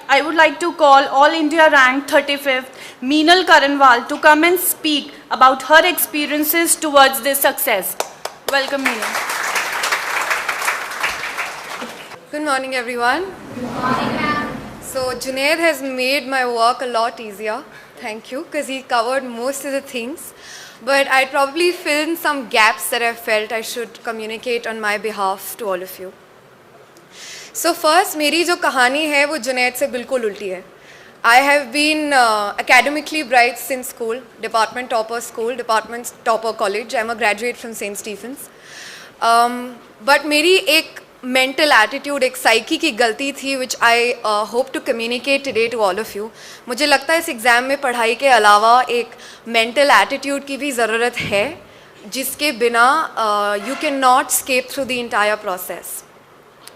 I would like to call All India Rank 35th, Meenal Karanwal, to come and speak about her experiences towards this success. Welcome, Meenal. Good morning, everyone. Good morning, ma'am. So Junaid has made my work a lot easier. Thank you, because he covered most of the things. But I'd probably fill in some gaps that I felt I should communicate on my behalf to all of you. So first, मेरी जो कहानी है वो जुनैद से बिल्कुल उल्टी है. I have been academically bright since school, department topper college. I'm a graduate from St. Stephen's. But मेरी एक mental attitude, एक psyche की गलती थी which I hope to communicate today to all of you. मुझे लगता है इस एग्ज़ाम में पढ़ाई के अलावा एक mental attitude की भी ज़रूरत है जिसके बिना you cannot escape through the entire process.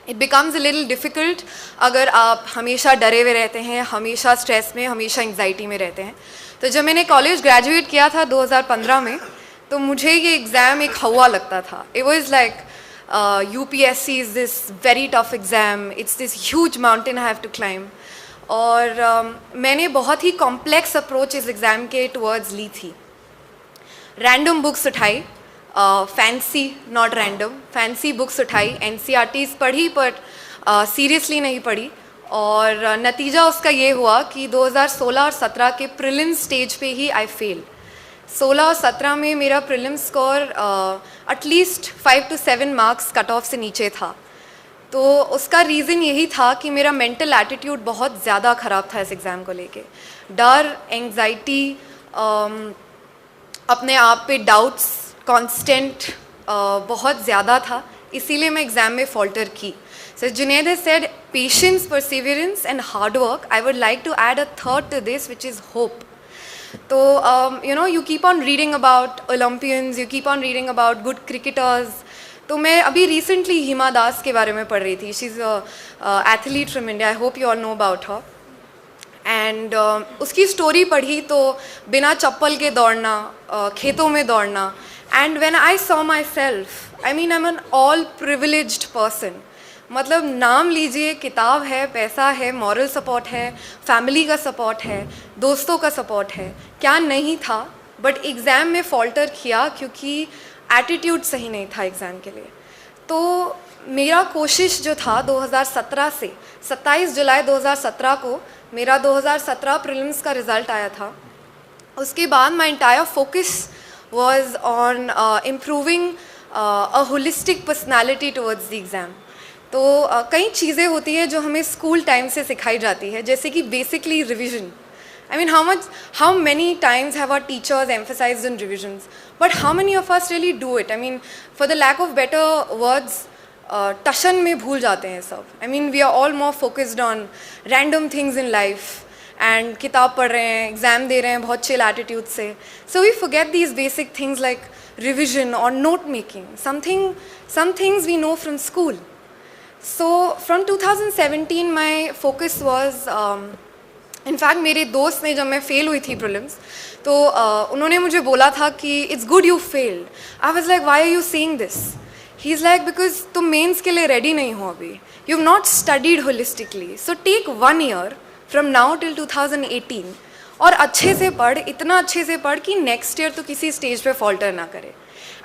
It becomes a little difficult अगर आप हमेशा डरे हुए रहते हैं, हमेशा स्ट्रेस में, हमेशा एंग्जाइटी में रहते हैं. तो जब मैंने कॉलेज ग्रेजुएट किया था 2015 में, तो मुझे ये एग्ज़ाम एक हवा लगता था. It was like UPSC is this very tough exam. It's this huge mountain I have to climb. और मैंने बहुत ही कॉम्प्लेक्स अप्रोच इस एग्ज़ाम के टवर्ड्स ली थी. रैंडम बुक्स उठाई, fancy not random, fancy books उठाई, NCERTs पढ़ी पर सीरियसली नहीं पढ़ी. और नतीजा उसका ये हुआ कि 2016 और 17 के प्रीलिम्स स्टेज पे ही आई फेल. 16 और 17 में मेरा prelim score at least 5 to 7 marks cut off से नीचे था. तो उसका रीज़न यही था कि मेरा मेंटल एटीट्यूड बहुत ज़्यादा ख़राब था इस एग्ज़ाम को लेके. डर, एंग्जाइटी, अपने आप पे डाउट्स कांस्टेंट बहुत ज़्यादा था. इसीलिए मैं एग्ज़ाम में फॉल्टर की. So Junaid has said patience, perseverance and hard work. I would like to add a third to this, which is hope. So, you keep on reading about Olympians, you keep on reading about good cricketers. तो मैं अभी recently Hima Das के बारे में पढ़ रही थी. She's a athlete from India. I hope you all know about her. And उसकी story पढ़ी तो बिना चप्पल के दौड़ना, खेतों में दौड़ना. And when I saw myself, I mean I'm an all privileged person. मतलब नाम लीजिए, किताब है, पैसा है, मॉरल सपोर्ट है, फैमिली का सपोर्ट है, दोस्तों का सपोर्ट है, क्या नहीं था. बट एग्ज़ाम में फॉल्टर किया क्योंकि एटीट्यूड सही नहीं था एग्ज़ाम के लिए. तो मेरा कोशिश जो था 2017 से 27 जुलाई 2017 को मेरा 2017 प्रीलिम्स का रिज़ल्ट आया था. उसके बाद my entire focus was on improving a holistic personality towards the exam. तो कई चीज़ें होती हैं जो हमें स्कूल टाइम से सिखाई जाती है, जैसे कि basically revision. I mean, how many times have our teachers emphasized on revisions? But how many of us really do it? I mean, for the lack of better words, टशन में भूल जाते हैं सब. I mean, we are all more focused on random things in life. And किताब पढ़ रहे हैं, exam दे रहे हैं बहुत chill attitude से. So we forget these basic things like revision or note making. Some things we know from school. So from 2017 my focus was in fact मेरे दोस्त ने जब मैं फेल हुई थी प्रीलिम्स तो उन्होंने मुझे बोला था कि it's good you failed. I was like, why are you saying this? He's like, because तुम मेंस के लिए रेडी नहीं हो अभी. You've not studied holistically. So take 1 year from now till 2018 और अच्छे से पढ़, इतना अच्छे से पढ़ कि नेक्स्ट ईयर तो किसी स्टेज पे फॉल्टर ना करे.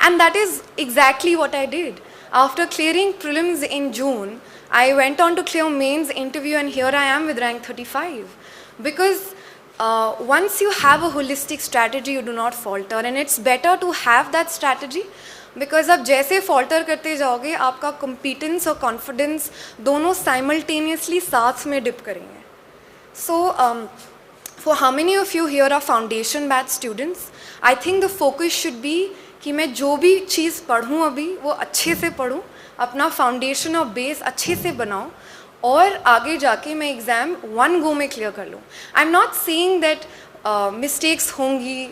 And that is exactly what I did. After clearing prelims in June, I went on to clear mains interview and here I am with rank 35. Because once you have a holistic strategy, you do not falter, and it's better to have that strategy because अब जैसे falter करते जाओगे आपका competence और confidence दोनों simultaneously साथ में dip करेंगे. So for how many of you here are foundation batch students? I think the focus should be कि मैं जो भी चीज़ पढ़ूँ अभी वो अच्छे से पढ़ूँ, अपना फाउंडेशन और बेस अच्छे से बनाऊँ और आगे जाके मैं एग्ज़ाम 1 go में क्लियर कर लूँ. I am not saying that mistakes होंगी,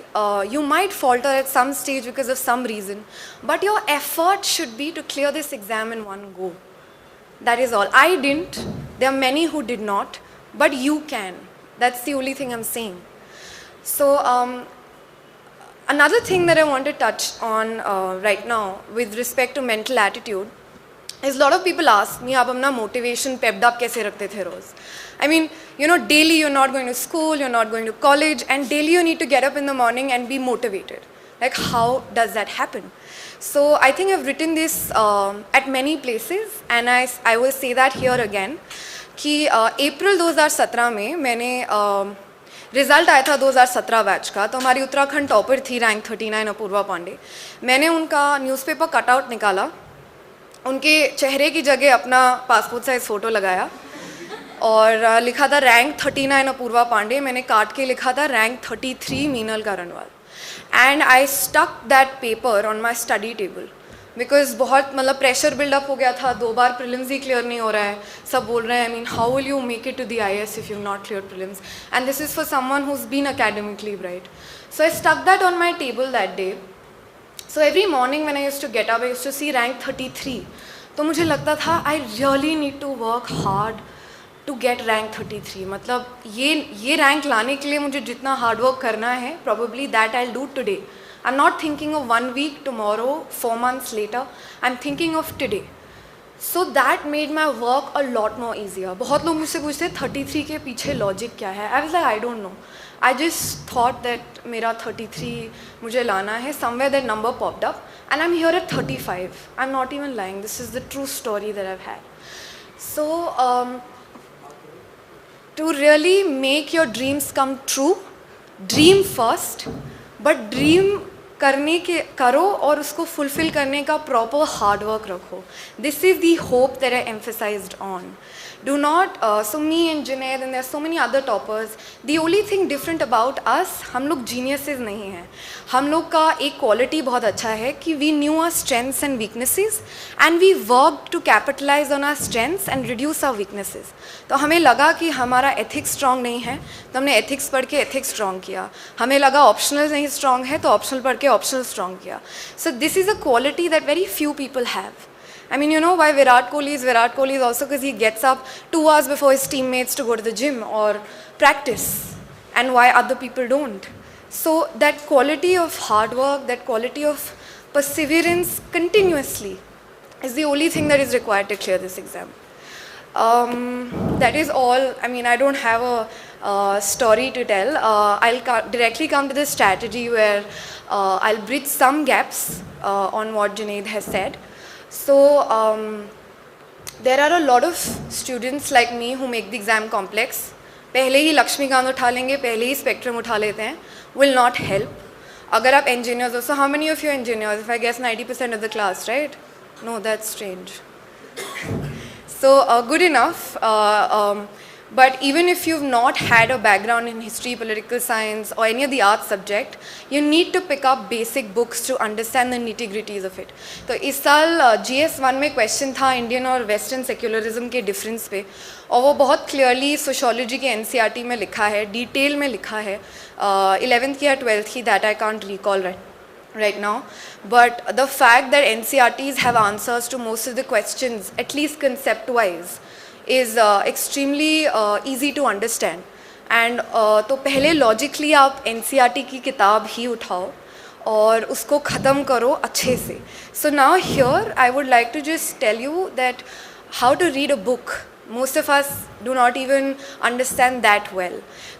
you might falter at some stage because of some reason, but your effort should be to clear this exam in 1 go. That is all. I didn't. There are many who did not, but you can. That's the only thing I'm saying. So another thing that I want to touch on right now with respect to mental attitude is a lot of people ask me, आप अपना motivation pepped up कैसे रखते थे रोज़? I mean, you know, daily you're not going to school, you're not going to college, and daily you need to get up in the morning and be motivated. Like, how does that happen? So I think I've written this at many places, and I will say that here again, कि अप्रैल 2017 में मैंने result आया था 2017 batch का, तो हमारी Uttarakhand topper थी rank 39 Apoorva Pandey. मैंने उनका न्यूज़पेपर कटआउट निकाला, उनके चेहरे की जगह अपना पासपोर्ट साइज़ फ़ोटो लगाया और लिखा था रैंक 39 अपूर्वा पांडे. मैंने काट के लिखा था rank 33 Meenal Karnawal. And I stuck that paper on my study table because बहुत मतलब प्रेशर बिल्डअप हो गया था. 2 बार प्रीलिम्स ही क्लियर नहीं हो रहा है. सब बोल रहे हैं, I mean how will you make it to the IAS if you not clear prelims, and this is for someone who is been academically bright. So I stuck that on my table that day. So every morning when I used to get up, I used to see rank 33. तो मुझे लगता था I really need to work hard to get rank 33. मतलब ये rank लाने के लिए मुझे जितना हार्ड वर्क करना है, probably that I'll do today. I'm not thinking of 1 week, tomorrow, 4 months later. I'm thinking of today. So that made my work a lot more easier. बहुत लोग मुझसे पूछते 33 के पीछे लॉजिक क्या है. I was like, I don't know. I just thought that मेरा 33 मुझे लाना है. Somewhere that number popped up, and I'm here at 35. I'm not even lying. This is the true story that I've had. So to really make your dreams come true, dream first, but dream करो और उसको fulfil करने का proper hard work रखो. This is the hope that I emphasised on. Do not, so me and Junaid and there are so many other toppers, the only thing different about us, हम लोग geniuses नहीं हैं. हम लोग का एक quality बहुत अच्छा है कि we knew our strengths and weaknesses and we worked to capitalize on our strengths and reduce our weaknesses. तो हमें लगा कि हमारा ethics strong नहीं है, तो हमने ethics पढ़ के ethics strong किया. हमें लगा optional नहीं strong है, तो optional पढ़ के optional strong किया. So this is a quality that very few people have. I mean, you know why Virat Kohli is also because he gets up 2 hours before his teammates to go to the gym or practice, and why other people don't. So that quality of hard work, that quality of perseverance continuously is the only thing that is required to clear this exam. That is all. I mean, I don't have a story to tell. I'll directly come to the strategy where I'll bridge some gaps on what Junaid has said. So there are a lot of students like me who make the exam complex. पहले ही लक्ष्मीकांत उठा लेंगे, पहले ही spectrum उठा लेते हैं. Will not help. अगर आप engineers हो, so how many of you are engineers? If I guess 90% of the class, right? No, that's strange. So good enough. But even if you've not had a background in history, political science or any of the art subject, you need to pick up basic books to understand the nitty-gritties of it. तो इस साल GS1 में question था Indian और western secularism के difference पे, और वो बहुत क्लियरली सोशोलॉजी के NCERT में लिखा है, डिटेल में लिखा है. 11th की या 12th की, that I can't recall right now. But the fact that NCERTs have answers to most of the questions, at least concept-wise, is extremely easy to understand. And तो पहले logically आप NCERT की किताब ही उठाओ और उसको ख़त्म करो अच्छे से. So now here I would like to just tell you that how to read a book. Most of us do not even understand that well.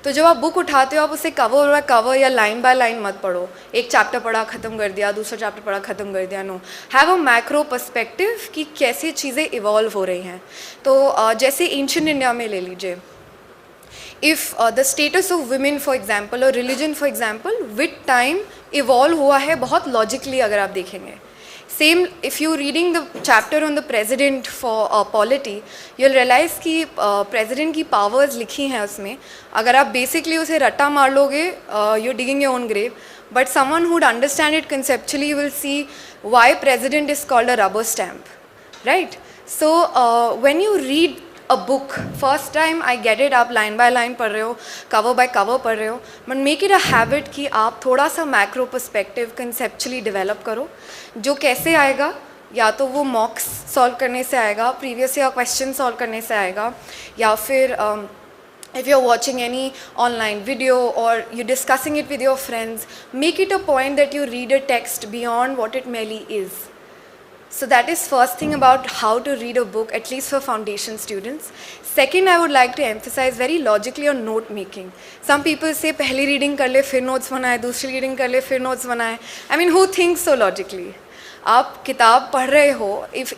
तो जब आप बुक उठाते हो, आप उसे कवर बाय कवर या लाइन बाय लाइन मत पढ़ो. एक चैप्टर पढ़ा ख़त्म कर दिया, दूसरा चैप्टर पढ़ा ख़त्म कर दिया. No, have a macro perspective कि कैसे चीज़ें इवॉल्व हो रही हैं. तो जैसे एंशिएंट इंडिया में ले लीजिए, if the status of women for example और religion for example with time evolve हुआ है बहुत लॉजिकली. अगर आप देखेंगे same, if you reading the chapter on the president for polity, you'll realise कि प्रेजिडेंट की पावर्स लिखी हैं उसमें. अगर आप बेसिकली उसे रट्टा मार लोगे, you digging your own grave. But someone who'd understand it conceptually will see why president is called a rubber stamp, right. So when you read a book, first time I get it, आप line by line पढ़ रहे हो, cover by cover पढ़ रहे हो, but make it a habit कि आप थोड़ा सा macro perspective conceptually develop करो. जो कैसे आएगा, या तो वो mocks solve करने से आएगा, previous year question solve करने से आएगा, या फिर if you're watching any online video or you're discussing it with your friends, make it a point that you read a text beyond what it merely is. So that is first thing about how to read a book, at least for foundation students. Second, I would like to emphasize very logically on note making. Some people say पहली reading कर ले फिर notes बनाए, दूसरी reading कर ले फिर notes बनाए. I mean, who thinks so logically? आप किताब पढ़ रहे हो,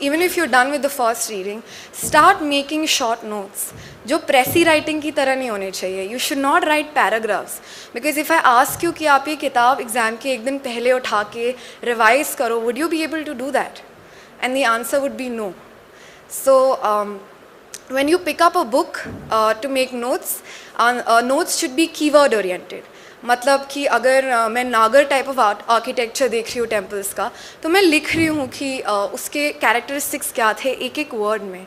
even if you're done with the first reading, start making short notes. जो प्रेसी राइटिंग की तरह नहीं होने चाहिए. You should not write paragraphs. Because if I ask you कि आप ये किताब एग्ज़ाम के एक दिन पहले उठा के रिवाइज करो, would you be able to do that? And the answer would be no. So when you pick up a book to make notes, notes should be keyword oriented. मतलब कि अगर मैं नागर टाइप ऑफ आर्किटेक्चर देख रही हूँ temples का, तो मैं लिख रही हूँ कि उसके कैरेक्टरिस्टिक्स क्या थे एक एक वर्ड में.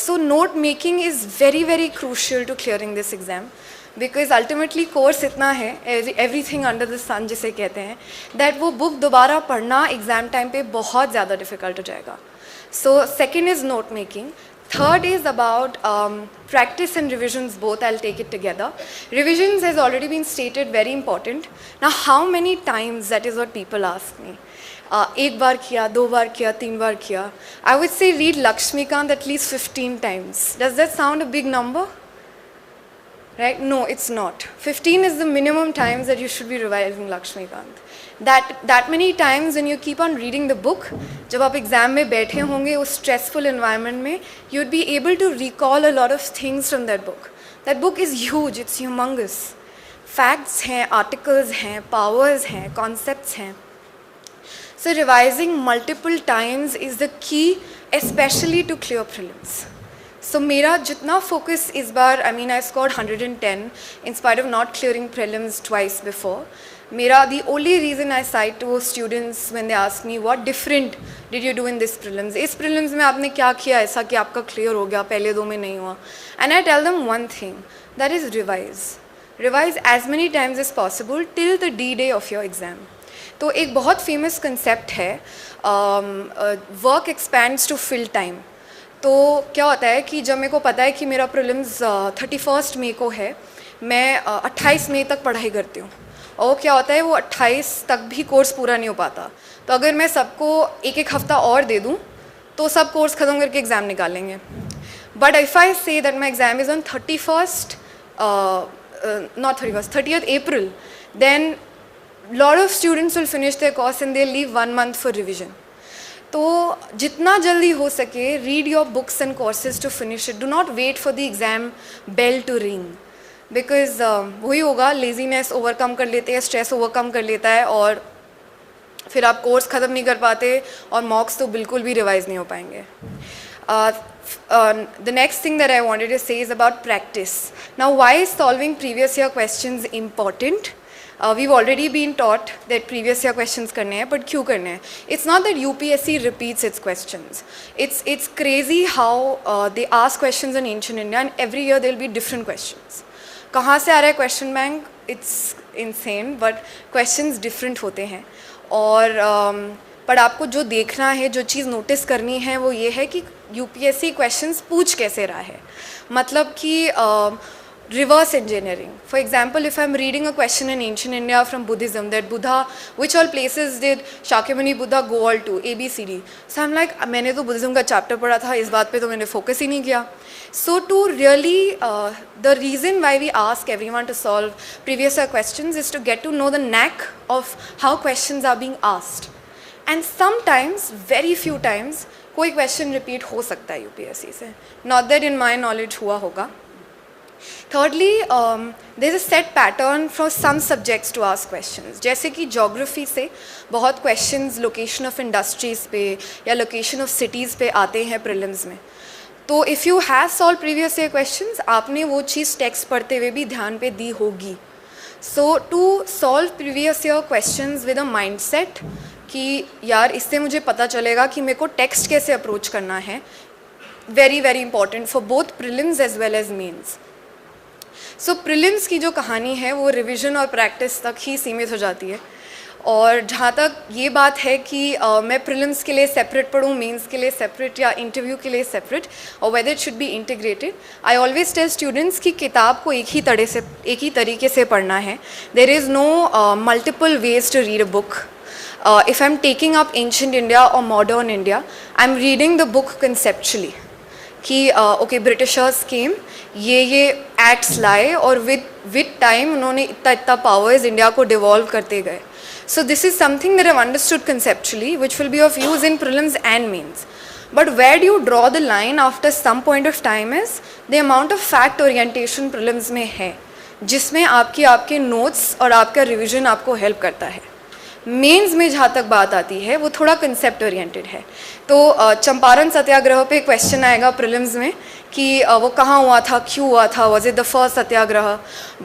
So note making is very very crucial to clearing this exam. Because ultimately course इतना है, एवरीथिंग अंडर द सन जिसे कहते हैं, दैट वो बुक दोबारा पढ़ना एग्ज़ाम टाइम पे बहुत ज़्यादा डिफ़िकल्ट हो जाएगा. So second is note making. Third is about practice and revisions both. I'll take it together. Revisions has already been stated, very important. Now how many times, that is what people ask me. एक बार किया, दो बार किया, तीन बार किया. I would say read Lakshmikant at least 15 times. Does that sound a big number? Right? No, it's not. 15 is the minimum times that you should be revising Lakshmikant. That many times when you keep on reading the book, जब आप exam में बैठे होंगे उस stressful environment में, you'd be able to recall a lot of things from that book. That book is huge, it's humongous. Facts हैं, articles हैं, powers हैं, concepts हैं. So revising multiple times is the key, especially to clear prelims. So मेरा जितना focus इस बार, I mean I scored 110 in spite of not clearing prelims twice before. मेरा the only reason I cite to students when they ask me what different did you do in this prelims, इस prelims में आपने क्या किया ऐसा कि आपका clear हो गया, पहले दो में नहीं हुआ. And I tell them one thing, that is revise. Revise as many times as possible till the D-day of your exam. तो एक बहुत famous concept है, work expands to fill time. तो क्या होता है कि जब मेरे को पता है कि मेरा प्रीलिम्स 31 मई को है, मैं 28 मई तक पढ़ाई करती हूँ. और क्या होता है वो 28 तक भी कोर्स पूरा नहीं हो पाता. तो अगर मैं सबको एक एक हफ़्ता और दे दूँ तो सब कोर्स ख़त्म करके एग्ज़ाम निकालेंगे. But if I say that my exam is on 30th April, then lot of students will finish their course and they'll leave 1 month for revision. तो जितना जल्दी हो सके read your books and courses to finish it. Do not wait for the exam bell to ring. Because वही होगा, laziness overcome कर लेते हैं, स्ट्रेस ओवरकम कर लेता है और फिर आप कोर्स ख़त्म नहीं कर पाते और मॉक्स तो बिल्कुल भी रिवाइज नहीं हो पाएंगे. The next thing that I wanted to say is about practice. Now why is solving previous year questions important? We've already been taught that previous year questions करने हैं, but क्यों करने हैं? It's not that UPSC repeats its questions. It's crazy how they ask questions in ancient India and every year there'll be different questions. कहाँ से आ रहा है question bank? It's insane, but questions different होते हैं. और पर आपको जो देखना है, जो चीज़ नोटिस करनी है वो ये है कि UPSC questions पूछ कैसे रहा है. मतलब कि reverse engineering. For example, if I'm reading a question in ancient India from Buddhism, that Buddha, which all places did Shakyamuni Buddha go all to, A, B, C, D. So I'm like, मैंने तो Buddhism का chapter पढ़ा था, इस बात पे तो मैंने focus ही नहीं किया. So to really, the reason why we ask everyone to solve previous year questions is to get to know the knack of how questions are being asked. And sometimes, very few times, कोई question repeat हो सकता है UPSC से. Not that in my knowledge हुआ होगा. Thirdly, there's a set pattern for some subjects to ask questions. जैसे कि geography से बहुत questions location of industries पे या location of cities पे आते हैं prelims में. तो if you have solved previous year questions, आपने वो चीज़ text पढ़ते हुए भी ध्यान पे दी होगी. So to solve previous year questions with a mindset कि यार इससे मुझे पता चलेगा कि मेरे को text कैसे approach करना है, very very important for both prelims as well as mains. So prelims की जो कहानी है वो रिवीजन और प्रैक्टिस तक ही सीमित हो जाती है. और जहाँ तक ये बात है कि मैं प्रीलिम्स के लिए सेपरेट पढ़ूँ, मेंस के लिए सेपरेट या इंटरव्यू के लिए सेपरेट, और whether it should be integrated, I always tell students कि किताब को एक ही तरीके से पढ़ना है. There is no multiple ways to read a book. if I'm taking up ancient India or modern India, I'm reading the book conceptually. कि ओके ब्रिटिशर्स केम, ये एक्ट्स लाए और विद टाइम उन्होंने इतना पावर्स इंडिया को डिवॉल्व करते गए. So this is something that I have understood conceptually which will be of use in prelims and mains. But where do you draw the line after some point of time is the amount of fact orientation prelims में है, जिसमें आपके notes और आपका revision आपको help करता है. Mains में जहाँ तक बात आती है वो थोड़ा कंसेप्ट ओरिएंटेड है. तो चंपारण सत्याग्रह पे क्वेश्चन आएगा प्रीलिम्स में कि वो कहाँ हुआ था, क्यों हुआ था, was it the first satyagraha.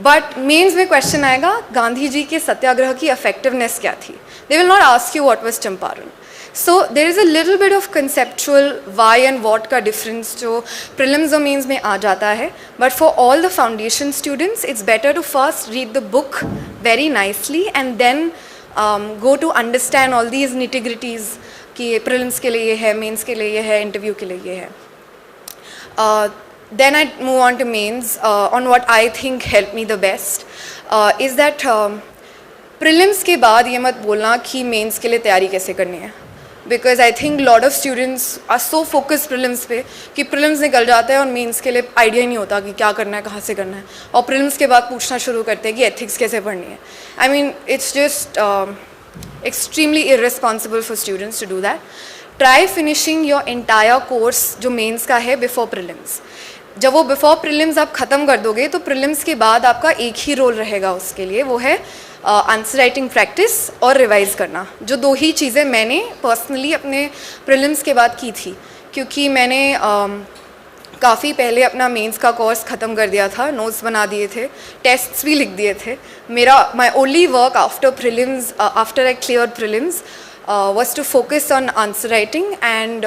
But mains में क्वेश्चन आएगा गांधी जी के सत्याग्रह की इफेक्टिवनेस क्या थी. They will not ask you what was Champaran. So there is a little bit of conceptual why and what का डिफरेंस जो प्रीलिम्स और मेंस में आ जाता है. But for all the foundation students it's better to first read the book very nicely and then go to understand all these nitty-gritties कि prelims के लिए ये है, mains के लिए ये है, interview के लिए ये है. Then I move on to mains on what I think helped me the best is that prelims के बाद ये मत बोलना कि mains के लिए तैयारी कैसे करनी है. Because I think lot of students are so focus prelims पे कि प्रीलिम्स निकल जाते हैं और मेंस के लिए आइडिया ही नहीं होता कि क्या करना है, कहाँ से करना है, और प्रीलिम्स के बाद पूछना शुरू करते हैं कि एथिक्स कैसे पढ़नी है. I mean it's just extremely irresponsible for students to do that. Try finishing your entire course जो मेंस का है बिफोर प्रीलिम्स. जब वो बिफोर प्रीलिम्स आप ख़त्म कर दोगे तो प्रीलिम्स के बाद आपका एक ही रोल रहेगा उसके लिए, वो है आंसर राइटिंग प्रैक्टिस और रिवाइज़ करना. जो दो ही चीज़ें मैंने पर्सनली अपने प्रीलिम्स के बाद की थी, क्योंकि मैंने काफ़ी पहले अपना मेंस का कोर्स ख़त्म कर दिया था, नोट्स बना दिए थे, टेस्ट्स भी लिख दिए थे. My only work after prelims, after I clear prelims was to focus on answer writing and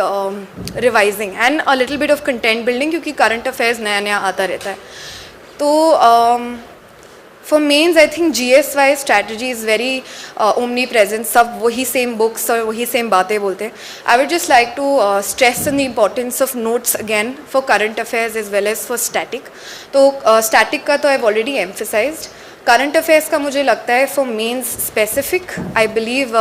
revising and a little bit of content building, क्योंकि current affairs नया नया आता रहता है. तो for mains I think GSY strategy is very omnipresent. सब वही same books और वही same बातें बोलते हैं. I would just like to stress on the importance of notes again for current affairs as well as for static. तो static का तो I've already emphasized. Current affairs का मुझे लगता है for mains specific I believe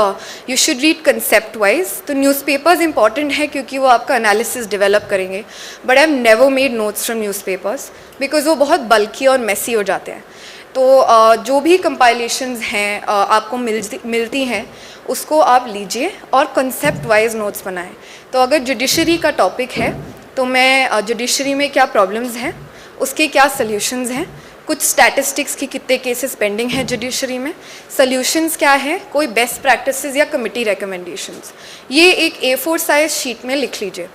you should read concept wise. तो newspapers important है क्योंकि वो आपका एनालिसिस डेवलप करेंगे, but I have never made notes from newspapers because वो बहुत बल्की और मेसी हो जाते हैं. तो जो भी कंपाइलेशंस हैं आपको मिलती हैं उसको आप लीजिए और कंसेप्ट वाइज नोट्स बनाएं. तो अगर जुडिशरी का टॉपिक है तो मैं जुडिशरी में क्या प्रॉब्लम्स हैं, उसके क्या सल्यूशंस हैं, कुछ स्टैटिस्टिक्स की कितने केसेस पेंडिंग है जुडिशरी में, सॉल्यूशंस क्या है, कोई बेस्ट प्रैक्टिसेस या कमिटी रिकमेंडेशंस, ये एक A4 साइज शीट में लिख लीजिए.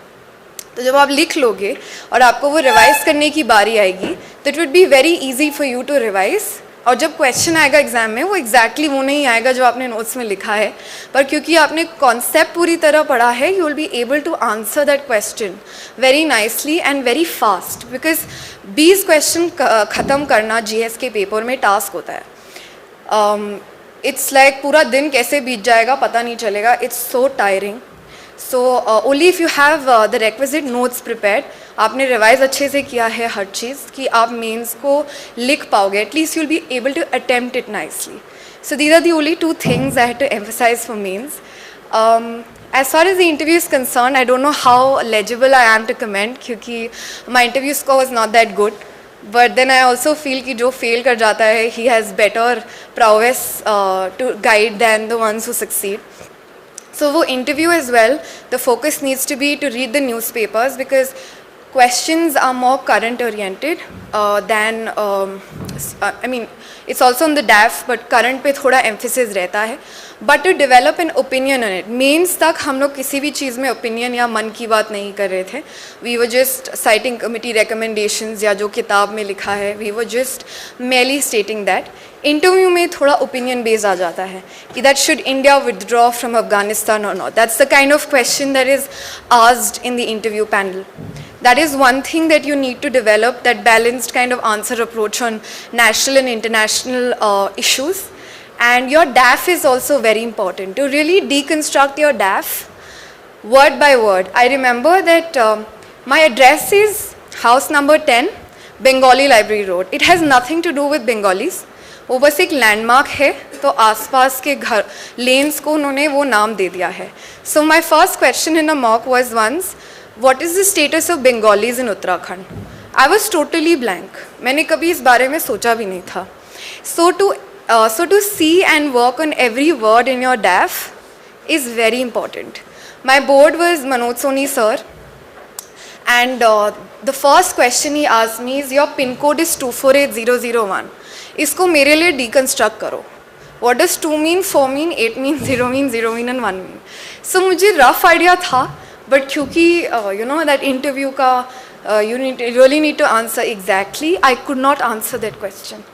तो जब आप लिख लोगे और आपको वो रिवाइज करने की बारी आएगी तो it would be very easy for you to revise. और जब क्वेश्चन आएगा एग्जाम में वो एग्जैक्टली वो नहीं आएगा जो आपने नोट्स में लिखा है, पर क्योंकि आपने कॉन्सेप्ट पूरी तरह पढ़ा है you will be able to answer that question very nicely and very fast. Because 20 question ख़त्म करना GS के पेपर में टास्क होता है. इट्स लाइक पूरा दिन कैसे बीत जाएगा पता नहीं चलेगा. It's so tiring. So only if you have the requisite notes prepared, आपने रिवाइज अच्छे से किया है हर चीज़ कि आप मेंस को लिख पाओगे, at least you will be able to attempt it nicely. So these are the only 2 things I had to emphasise for mains. As far as the interview is concerned, I don't know how legible I am to comment क्योंकि my interview score was not that good. But then I also feel कि जो fail कर जाता है he has better prowess to guide than the ones who succeed. So वो interview as well, the focus needs to be to read the newspapers because questions are more current oriented than I mean it's also on the DAF but current पे थोड़ा emphasis रहता है. But to develop an opinion on it, mains तक हम लोग किसी भी चीज़ में opinion या मन की बात नहीं कर रहे थे. We were just citing committee recommendations या जो किताब में लिखा है, we were just merely stating that. Interview में थोड़ा ओपिनियन बेस्ड आ जाता है कि that should India withdraw from Afghanistan और not. That's the kind of question that is asked in the interview panel. That is one thing that you need to develop, that balanced kind of answer approach on national and international issues. And your DAF is also very important. To really deconstruct your DAF word by word. I remember that my address is house number 10, Bengali Library Road. It has nothing to do with Bengalis. वो बस एक landmark है, तो आसपास के घर lens को उन्होंने वो नाम दे दिया है. So my first question in a mock was once, what is the status of Bengalis in Uttarakhand? I was totally blank. मैंने कभी इस बारे में सोचा भी नहीं था. So to see and work on every word in your DAF is very important. My board was Manoj Soni sir, and the first question he asked me is, your pin code is 248001. इसको मेरे लिए deconstruct करो. What does 2 mean, 4 mean, 8 mean, 0 mean, 0 mean and 1 mean? So मुझे rough idea था, but क्योंकि you know that interview का you really need to answer exactly, I could not answer that question.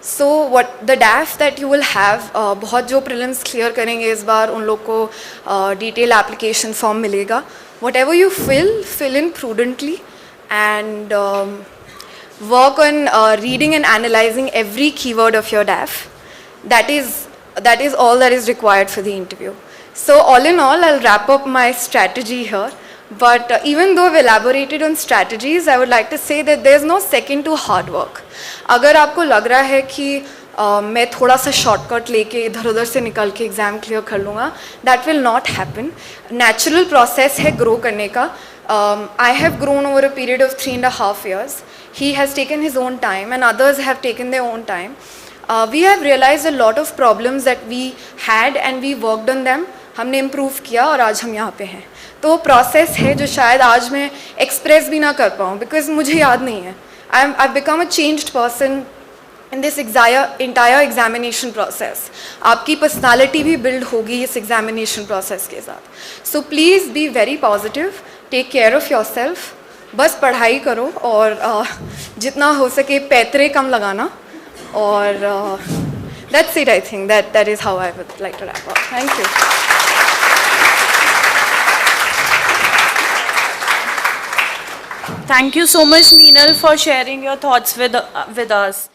So what the DAF that you will have, बहुत जो prelims clear करेंगे इस बार उन लोग को detail application form मिलेगा. Whatever you fill in prudently and work on reading and analyzing every keyword of your DAF. That is all that is required for the interview. So all in all, I'll wrap up my strategy here. But even though I've elaborated on strategies, I would like to say that there's no second to hard work. अगर आपको लग रहा है कि मैं थोड़ा सा shortcut लेके इधर उधर से निकल के एग्ज़ाम क्लियर कर लूँगा, that will not happen. Natural process है ग्रो करने का. I have grown over a period of 3.5 years. He has taken his own time and others have taken their own time. We have realized a lot of problems that we had and we worked on them. हमने improve किया और आज हम यहाँ पे हैं. तो process है जो शायद आज मैं एक्सप्रेस भी ना कर पाऊँ बिकॉज मुझे याद नहीं है. I become a changed person in this entire examination process. आपकी पर्सनालिटी भी बिल्ड होगी इस एग्जामिनेशन प्रोसेस के साथ. So please be very positive, take care of your self. बस पढ़ाई करो और जितना हो सके पैतरे कम लगाना. और that's it. I think that is how I would like to wrap up. Thank you. Thank you so much, Meenal, for sharing your thoughts with us.